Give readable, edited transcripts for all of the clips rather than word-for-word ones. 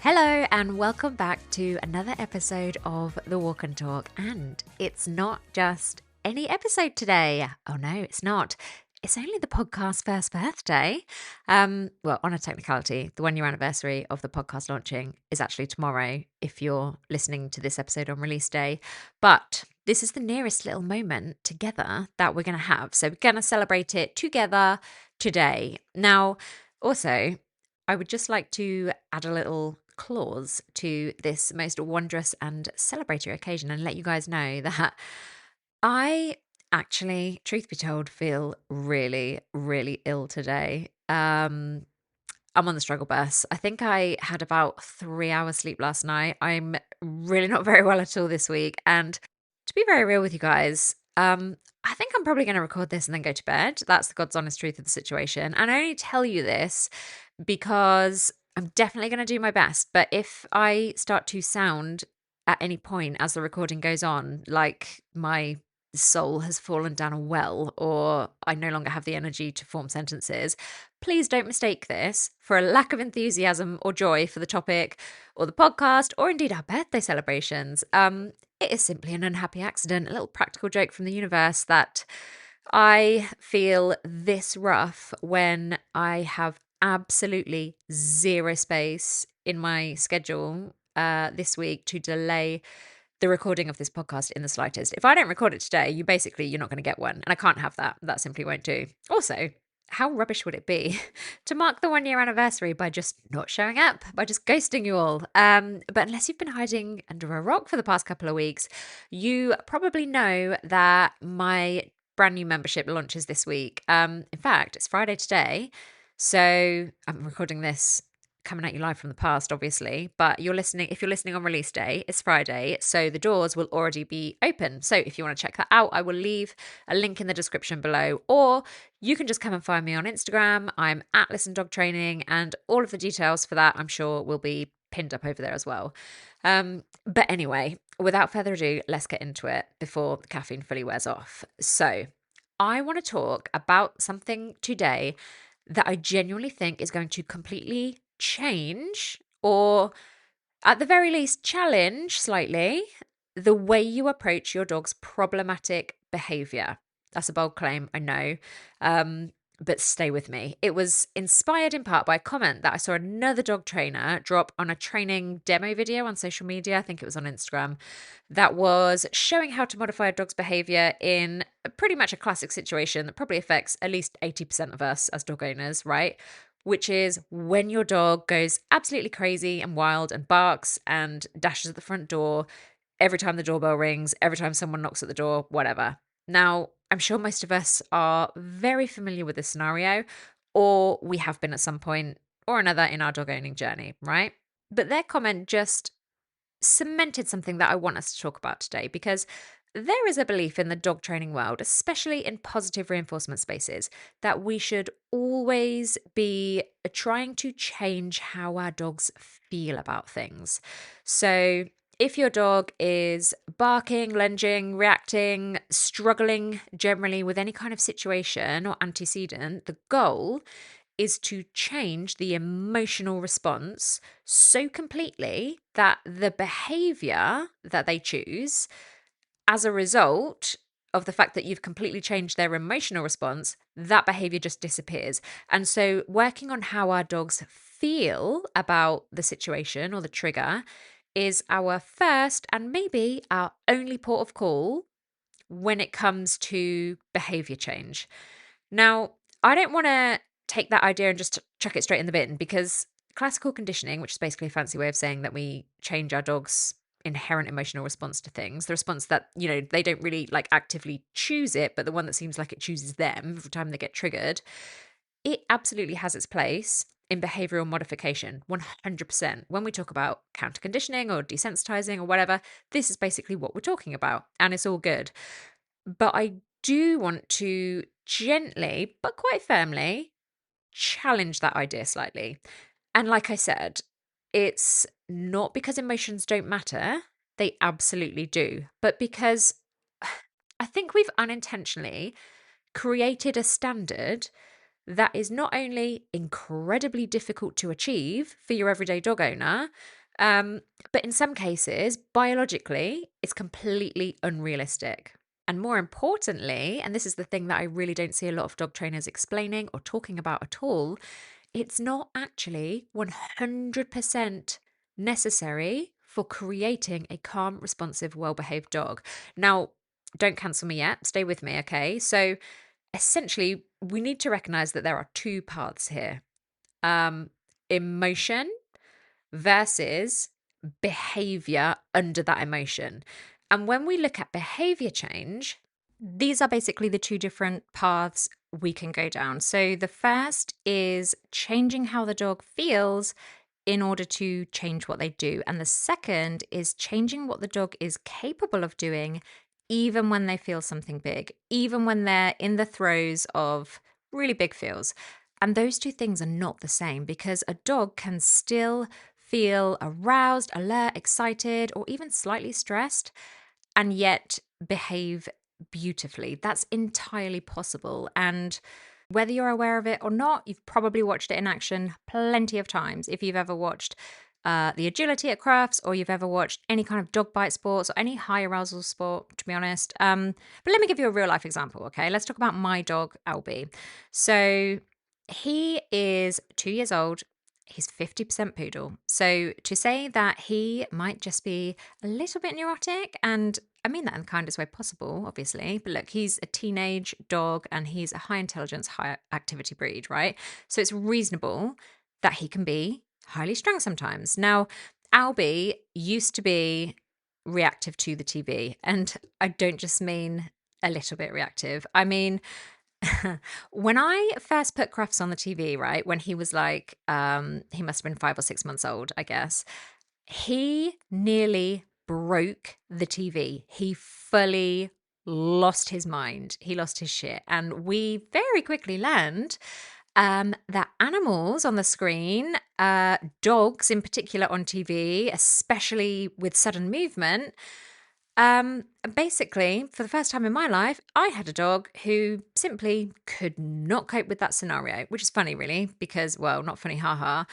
Hello and welcome back to another episode of The Walk and Talk. And it's not just any episode today. Oh no, it's not. It's only the podcast's first birthday. Well, on a technicality, the 1 year anniversary of the podcast launching is actually tomorrow if you're listening to this episode on release day. But this is the nearest little moment together that we're going to have. So we're going to celebrate it together today. Now, also, I would just like to add a little clause to this most wondrous and celebratory occasion and let you guys know that I actually, truth be told, feel really, really ill today. I'm on the struggle bus. I think I had about 3 hours sleep last night. I'm really not very well at all this week. And to be very real with you guys, I think I'm probably going to record this and then go to bed. That's the God's honest truth of the situation. And I only tell you this because I'm definitely going to do my best. But if I start to sound at any point as the recording goes on, like my soul has fallen down a well or I no longer have the energy to form sentences, please don't mistake this for a lack of enthusiasm or joy for the topic or the podcast or indeed our birthday celebrations. It is simply an unhappy accident, a little practical joke from the universe that I feel this rough when I have absolutely zero space in my schedule this week to delay the recording of this podcast in the slightest. If I don't record it today, you're not going to get one. And I can't have that. That simply won't do. Also, how rubbish would it be to mark the 1 year anniversary by just not showing up, by just ghosting you all? But unless you've been hiding under a rock for the past couple of weeks, you probably know that my brand new membership launches this week. In fact, it's Friday today. So I'm recording this coming at you live from the past, obviously, but if you're listening on release day, it's Friday, so the doors will already be open. So if you want to check that out, I will leave a link in the description below, or you can just come and find me on Instagram. I'm at Listen Dog Training, and all of the details for that, I'm sure, will be pinned up over there as well. But anyway, without further ado, let's get into it before the caffeine fully wears off. So I want to talk about something today that I genuinely think is going to completely change, or at the very least challenge slightly, the way you approach your dog's problematic behavior. That's a bold claim, I know, but stay with me. It was inspired in part by a comment that I saw another dog trainer drop on a training demo video on social media. I think it was on Instagram, that was showing how to modify a dog's behavior in pretty much a classic situation that probably affects at least 80% of us as dog owners, right? Which is when your dog goes absolutely crazy and wild and barks and dashes at the front door every time the doorbell rings, every time someone knocks at the door, whatever. Now, I'm sure most of us are very familiar with this scenario, or we have been at some point or another in our dog owning journey, right? But their comment just cemented something that I want us to talk about today, because there is a belief in the dog training world, especially in positive reinforcement spaces, that we should always be trying to change how our dogs feel about things. So if your dog is barking, lunging, reacting, struggling generally with any kind of situation or antecedent, the goal is to change the emotional response so completely that the behavior that they choose as a result of the fact that you've completely changed their emotional response, that behavior just disappears. And so working on how our dogs feel about the situation or the trigger is our first and maybe our only port of call when it comes to behavior change. Now, I don't want to take that idea and just chuck it straight in the bin, because classical conditioning, which is basically a fancy way of saying that we change our dog's inherent emotional response to things, the response that, they don't really like actively choose it, but the one that seems like it chooses them every time they get triggered, it absolutely has its place in behavioral modification, 100%. When we talk about counter conditioning or desensitizing or whatever, this is basically what we're talking about, and it's all good. But I do want to gently, but quite firmly, challenge that idea slightly. And like I said, it's not because emotions don't matter, they absolutely do, but because I think we've unintentionally created a standard that is not only incredibly difficult to achieve for your everyday dog owner, um, but in some cases, biologically, it's completely unrealistic. And more importantly, and this is the thing that I really don't see a lot of dog trainers explaining or talking about at all, it's not actually 100% necessary for creating a calm, responsive, well behaved dog. Now, don't cancel me yet. Stay with me, okay? So, essentially, we need to recognize that there are two paths here, um, emotion versus behavior under that emotion. And when we look at behavior change, These are basically the two different paths we can go down. So the first is changing how the dog feels in order to change what they do. And the second is changing what the dog is capable of doing, even when they feel something big, even when they're in the throes of really big feels. And those two things are not the same because a dog can still feel aroused, alert, excited, or even slightly stressed, and yet behave beautifully. That's entirely possible. And whether you're aware of it or not, you've probably watched it in action plenty of times. If you've ever watched the agility at crafts, or you've ever watched any kind of dog bite sports or any high arousal sport, to be honest. But let me give you a real life example, okay? Let's talk about my dog, Albie. So he is 2 years old. He's 50% poodle. So to say that he might just be a little bit neurotic, and I mean that in the kindest way possible, obviously. But look, he's a teenage dog and he's a high intelligence, high activity breed, right? So it's reasonable that he can be highly strung sometimes. Now, Albie used to be reactive to the TV, and I don't just mean a little bit reactive. I mean, when I first put Crufts on the TV, right, when he was like, he must have been 5 or 6 months old, I guess, he nearly broke the TV. He fully lost his mind. He lost his shit. And we very quickly learned that animals on the screen, dogs in particular on TV, especially with sudden movement, basically, for the first time in my life, I had a dog who simply could not cope with that scenario, which is funny, really, because, well, not funny, haha,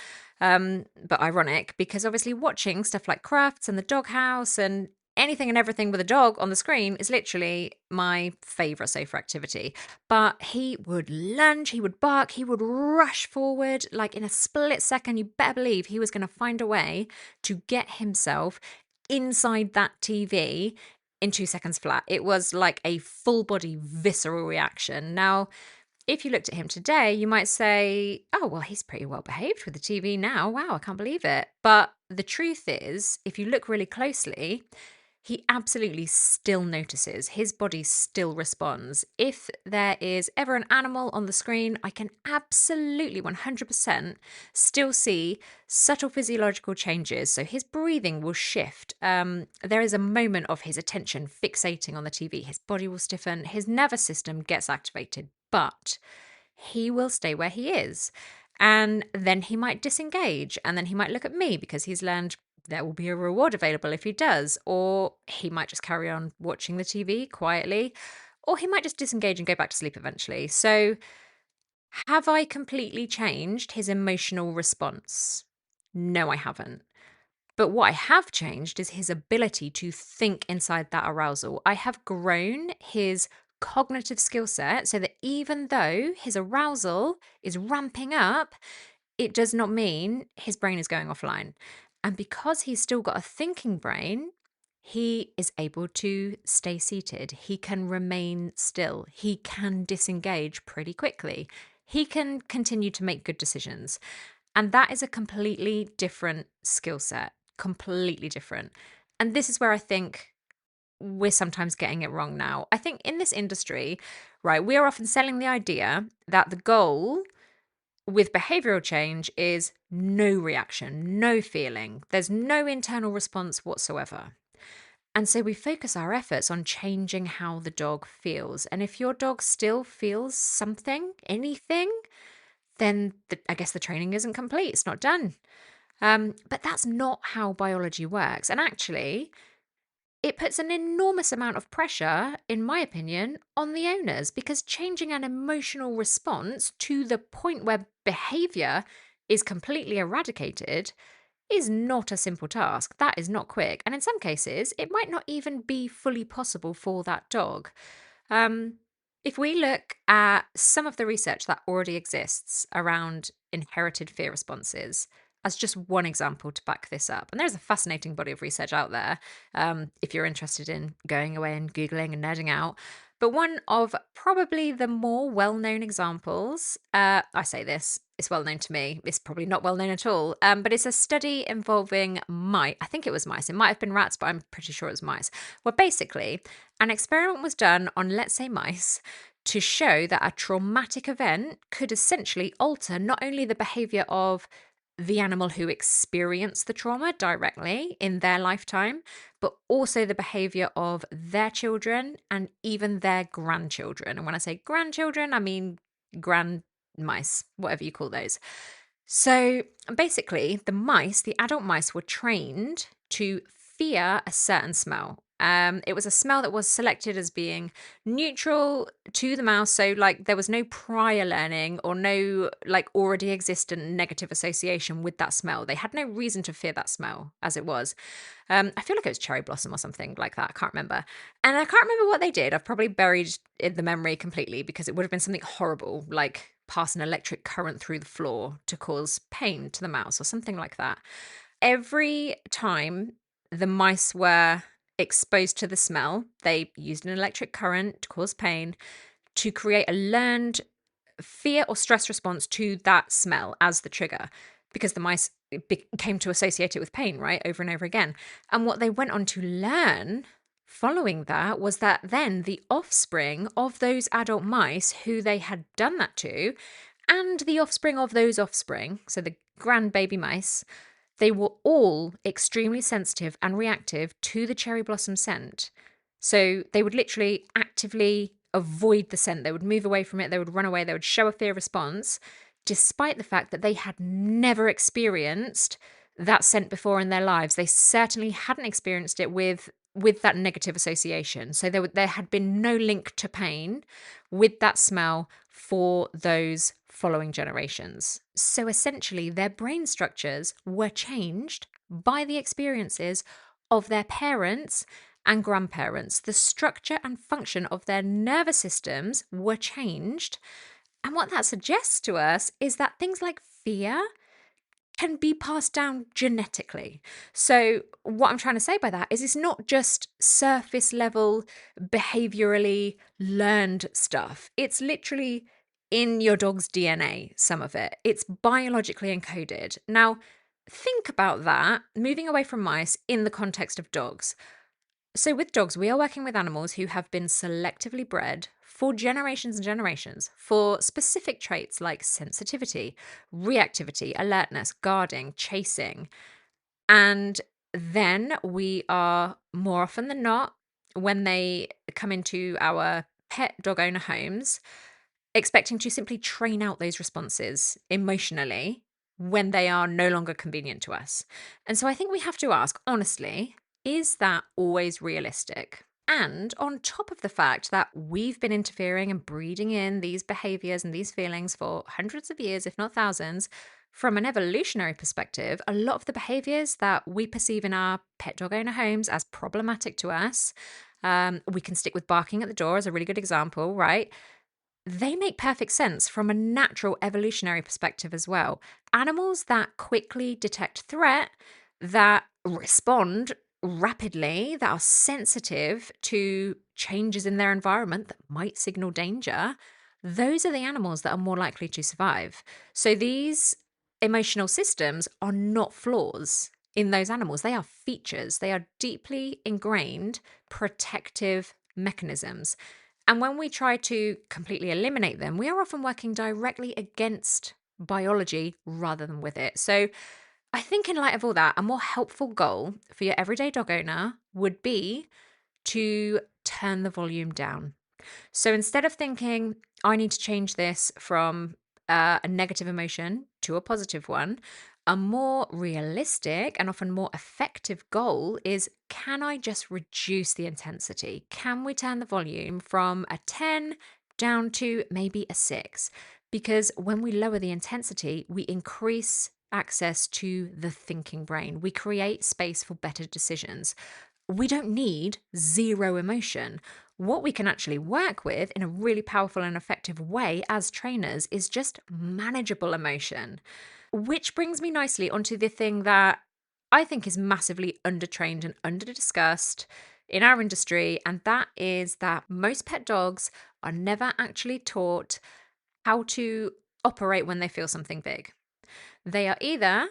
but ironic, because obviously watching stuff like Crafts and the Doghouse and anything and everything with a dog on the screen is literally my favourite safer activity. But he would lunge, he would bark, he would rush forward, like in a split second. You better believe he was going to find a way to get himself inside that TV in 2 seconds flat. It was like a full body visceral reaction. Now, if you looked at him today, you might say, oh, well, he's pretty well behaved with the TV now. Wow, I can't believe it. But the truth is, if you look really closely, he absolutely still notices. His body still responds. If there is ever an animal on the screen, I can absolutely 100% still see subtle physiological changes. So his breathing will shift. There is a moment of his attention fixating on the TV. His body will stiffen. His nervous system gets activated, but he will stay where he is. And then he might disengage, and then he might look at me because he's learned there will be a reward available if he does. Or he might just carry on watching the TV quietly, or he might just disengage and go back to sleep eventually. So, have I completely changed his emotional response? No, I haven't. But what I have changed is his ability to think inside that arousal. I have grown his cognitive skill set so that even though his arousal is ramping up, it does not mean his brain is going offline. And because he's still got a thinking brain, he is able to stay seated. He can remain still. He can disengage pretty quickly. He can continue to make good decisions. And that is a completely different skill set, completely different. And this is where I think we're sometimes getting it wrong now. I think in this industry, right, we are often selling the idea that the goal with behavioral change is no reaction, no feeling. There's no internal response whatsoever. And so we focus our efforts on changing how the dog feels. And if your dog still feels something, anything, then I guess the training isn't complete. It's not done. But that's not how biology works. And actually, it puts an enormous amount of pressure, in my opinion, on the owners because changing an emotional response to the point where behavior is completely eradicated is not a simple task. That is not quick. And in some cases, it might not even be fully possible for that dog. Um, if we look at some of the research that already exists around inherited fear responses, as just one example to back this up, and there's a fascinating body of research out there if you're interested in going away and Googling and nerding out. But one of probably the more well known examples, I say this, it's well known to me, it's probably not well known at all, but it's a study involving mice. I think it was mice. It might have been rats, but I'm pretty sure it was mice. Where basically an experiment was done on, let's say, mice to show that a traumatic event could essentially alter not only the behavior of the animal who experienced the trauma directly in their lifetime, but also the behavior of their children and even their grandchildren. And when I say grandchildren, I mean grand mice, whatever you call those. So basically, the adult mice were trained to fear a certain smell. It was a smell that was selected as being neutral to the mouse. So, like, there was no prior learning or no, like, already existent negative association with that smell. They had no reason to fear that smell as it was. I feel like it was cherry blossom or something like that. I can't remember. And I can't remember what they did. I've probably buried the memory completely because it would have been something horrible, like pass an electric current through the floor to cause pain to the mouse or something like that. Every time the mice were exposed to the smell, they used an electric current to cause pain to create a learned fear or stress response to that smell as the trigger because the mice came to associate it with pain, right, over and over again. And what they went on to learn following that was that then the offspring of those adult mice who they had done that to, and the offspring of those offspring, so the grandbaby mice, they were all extremely sensitive and reactive to the cherry blossom scent. So they would literally actively avoid the scent. They would move away from it. They would run away. They would show a fear response, despite the fact that they had never experienced that scent before in their lives. They certainly hadn't experienced it with that negative association. So there had been no link to pain with that smell for those following generations. So essentially, their brain structures were changed by the experiences of their parents and grandparents. The structure and function of their nervous systems were changed. And what that suggests to us is that things like fear can be passed down genetically. So, what I'm trying to say by that is it's not just surface level, behaviorally learned stuff. It's literally in your dog's DNA, some of it. It's biologically encoded. Now, think about that, moving away from mice in the context of dogs. So, with dogs, we are working with animals who have been selectively bred for generations and generations for specific traits like sensitivity, reactivity, alertness, guarding, chasing. And then we are more often than not, when they come into our pet dog owner homes, expecting to simply train out those responses emotionally when they are no longer convenient to us. And so I think we have to ask honestly, is that always realistic? And on top of the fact that we've been interfering and breeding in these behaviors and these feelings for hundreds of years, if not thousands, from an evolutionary perspective, a lot of the behaviors that we perceive in our pet dog owner homes as problematic to us, we can stick with barking at the door as a really good example, right? They make perfect sense from a natural evolutionary perspective as well. Animals that quickly detect threat, that respond rapidly, that are sensitive to changes in their environment that might signal danger, those are the animals that are more likely to survive. So these emotional systems are not flaws in those animals, they are features, they are deeply ingrained protective mechanisms. And when we try to completely eliminate them, we are often working directly against biology rather than with it. So I think, in light of all that, a more helpful goal for your everyday dog owner would be to turn the volume down. So instead of thinking, I need to change this from a negative emotion to a positive one, A more realistic and often more effective goal is, can I just reduce the intensity? Can we turn the volume from a 10 down to maybe a 6? Because when we lower the intensity, we increase access to the thinking brain. We create space for better decisions. We don't need zero emotion. What we can actually work with in a really powerful and effective way as trainers is just manageable emotion. Which brings me nicely onto the thing that I think is massively undertrained and under-discussed in our industry, and that is that most pet dogs are never actually taught how to operate when they feel something big. They are either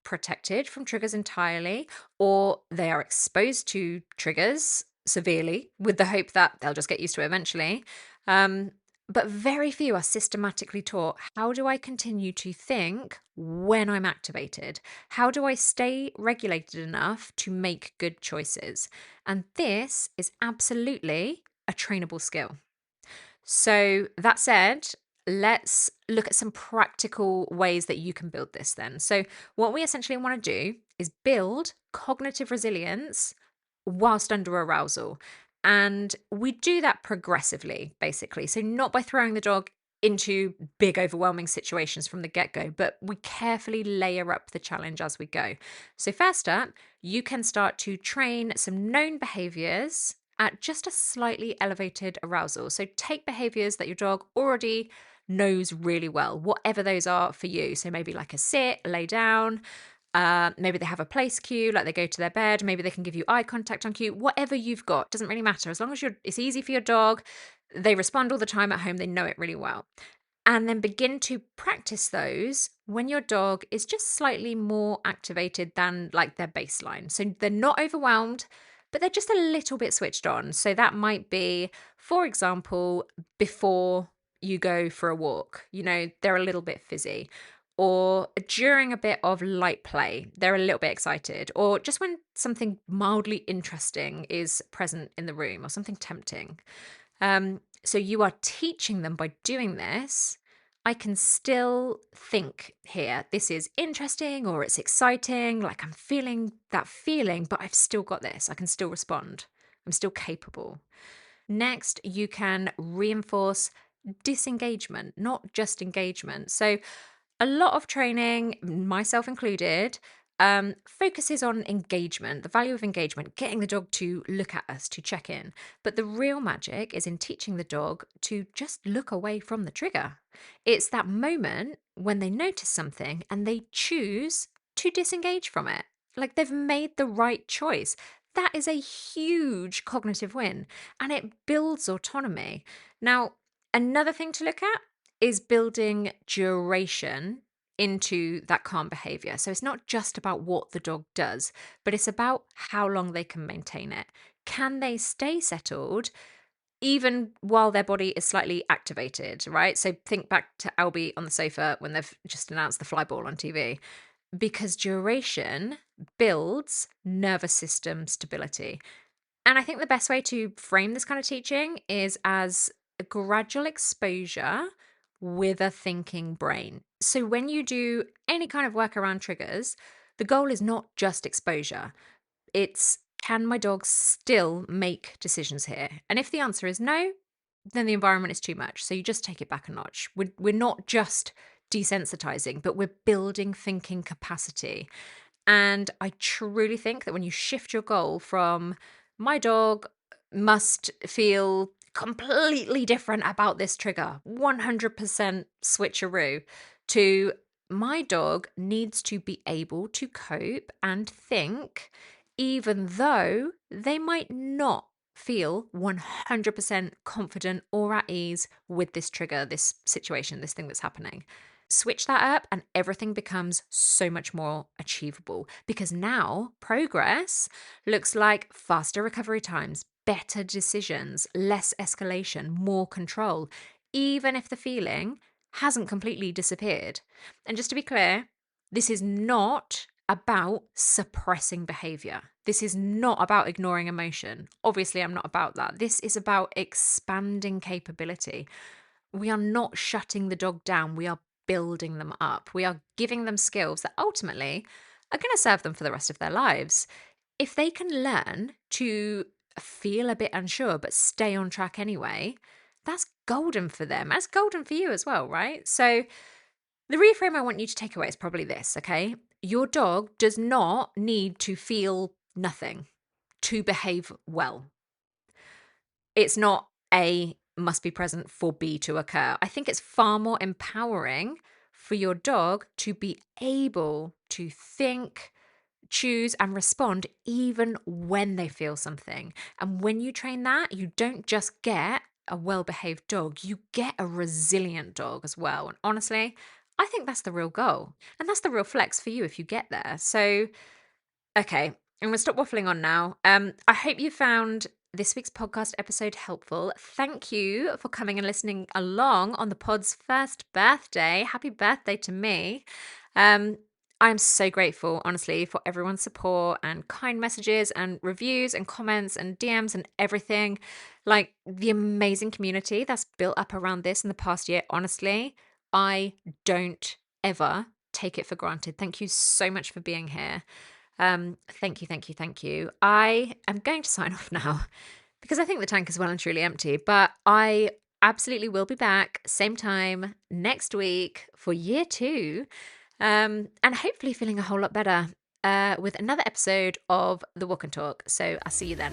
protected from triggers entirely, or they are exposed to triggers severely with the hope that they'll just get used to it eventually. Um, but very few are systematically taught, how do I continue to think when I'm activated? How do I stay regulated enough to make good choices? And this is absolutely a trainable skill. So, that said, let's look at some practical ways that you can build this then. So, what we essentially want to do is build cognitive resilience whilst under arousal. And we do that progressively, basically. So, not by throwing the dog into big, overwhelming situations from the get go, but we carefully layer up the challenge as we go. So, first up, you can start to train some known behaviors at just a slightly elevated arousal. So, take behaviors that your dog already knows really well, whatever those are for you. So, maybe like a sit, lay down, maybe they have a place cue, like they go to their bed. Maybe they can give you eye contact on cue. Whatever you've got doesn't really matter. As long as it's easy for your dog, they respond all the time at home. They know it really well. And then begin to practice those when your dog is just slightly more activated than like their baseline. So they're not overwhelmed, but they're just a little bit switched on. So that might be, for example, before you go for a walk, they're a little bit fizzy. Or during a bit of light play, they're a little bit excited. Or just when something mildly interesting is present in the room or something tempting. So you are teaching them by doing this. I can still think here, this is interesting or it's exciting, like I'm feeling that feeling, but I've still got this. I can still respond. I'm still capable. Next, you can reinforce disengagement, not just engagement. So a lot of training, myself included, focuses on engagement, the value of engagement, getting the dog to look at us, to check in. But the real magic is in teaching the dog to just look away from the trigger. It's that moment when they notice something and they choose to disengage from it. Like they've made the right choice. That is a huge cognitive win and it builds autonomy. Now, another thing to look at is building duration into that calm behavior. So it's not just about what the dog does, but it's about how long they can maintain it. Can they stay settled even while their body is slightly activated, right? So think back to Albie on the sofa when they've just announced the fly ball on TV, because duration builds nervous system stability. And I think the best way to frame this kind of teaching is as a gradual exposure with a thinking brain. So when you do any kind of work around triggers, the goal is not just exposure. It's, can my dog still make decisions here? And if the answer is no, then the environment is too much. So you just take it back a notch. We're not just desensitizing, but we're building thinking capacity. And I truly think that when you shift your goal from my dog must feel completely different about this trigger, 100% switcheroo, to my dog needs to be able to cope and think, even though they might not feel 100% confident or at ease with this trigger, this situation, this thing that's happening. Switch that up and everything becomes so much more achievable because now progress looks like faster recovery times, better decisions, less escalation, more control, even if the feeling hasn't completely disappeared. And just to be clear, this is not about suppressing behavior. This is not about ignoring emotion. Obviously, I'm not about that. This is about expanding capability. We are not shutting the dog down. We are building them up. We are giving them skills that ultimately are going to serve them for the rest of their lives. If they can learn to feel a bit unsure but stay on track anyway, that's golden for them. That's golden for you as well, right? So the reframe I want you to take away is probably this, okay? Your dog does not need to feel nothing to behave well. It's not A must be present for B to occur. I think it's far more empowering for your dog to be able to think, choose, and respond even when they feel something. And when you train that, you don't just get a well behaved dog, you get a resilient dog as well. And honestly, I think that's the real goal. And that's the real flex for you if you get there. So, okay, I'm going to stop waffling on now. I hope you found this week's podcast episode helpful. Thank you for coming and listening along on the pod's first birthday. Happy birthday to me. I'm so grateful, honestly, for everyone's support and kind messages and reviews and comments and DMs and everything. Like the amazing community that's built up around this in the past year. Honestly, I don't ever take it for granted. Thank you so much for being here. Thank you, thank you, thank you. I am going to sign off now because I think the tank is well and truly empty, but I absolutely will be back same time next week for year 2. And hopefully feeling a whole lot better with another episode of The Walk and Talk. So I'll see you then.